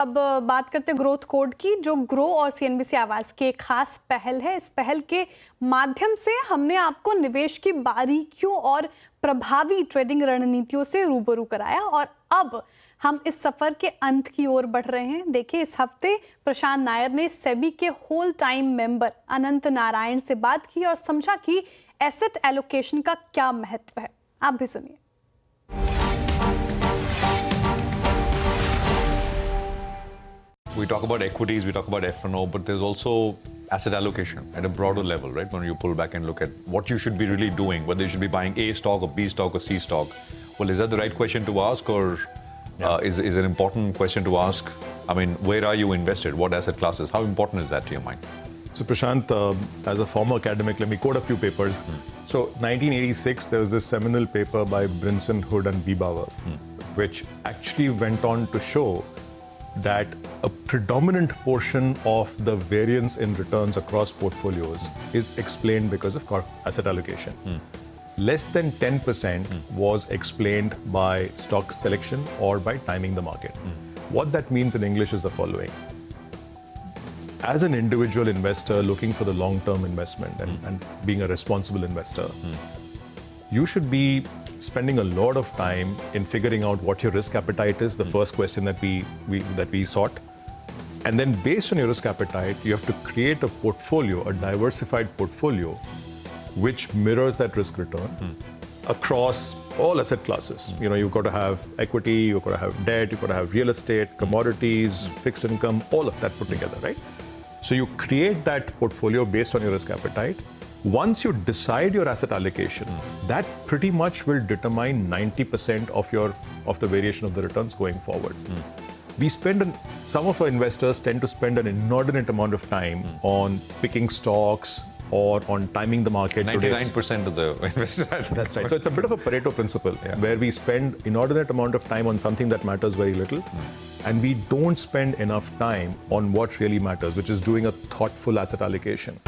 अब बात करते हैं ग्रोथ कोड की, जो ग्रो और सीएनबीसी आवाज की एक खास पहल है। इस पहल के माध्यम से हमने आपको निवेश की बारीकियों और प्रभावी ट्रेडिंग रणनीतियों से रूबरू कराया और अब हम इस सफर के अंत की ओर बढ़ रहे हैं। देखिए, इस हफ्ते प्रशांत नायर ने सेबी के होल टाइम मेंबर अनंत नारायण से बात की और समझा कि एसेट एलोकेशन का क्या महत्व है। आप भी सुनिए। We talk about equities, we talk about F&O, but there's also asset allocation at a broader level, right? When you pull back and look at what you should be really doing, whether you should be buying A stock or B stock or C stock. Well, is that the right question to ask, or is an important question to ask? I mean, where are you invested? What asset classes? How important is that to your mind? So Prashant, as a former academic, let me quote a few papers. So 1986, there was this seminal paper by Brinson, Hood and Biebauer, which actually went on to show that a predominant portion of the variance in returns across portfolios is explained because of asset allocation. Less than 10% was explained by stock selection or by timing the market. What that means in English is the following. As an individual investor looking for the long-term investment and being a responsible investor, you should be spending a lot of time in figuring out what your risk appetite is, the first question that we sought. And then based on your risk appetite, you have to create a portfolio, a diversified portfolio, which mirrors that risk return across all asset classes. You know, you've got to have equity, you've got to have debt, you've got to have real estate, commodities, fixed income, all of that put together, right? So you create that portfolio based on your risk appetite. Once you decide your asset allocation, that pretty much will determine 90% of the variation of the returns going forward. Some of our investors tend to spend an inordinate amount of time on picking stocks or on timing the market. 99% of the investors. That's right. So it's a bit of a Pareto principle, where we spend inordinate amount of time on something that matters very little, and we don't spend enough time on what really matters, which is doing a thoughtful asset allocation.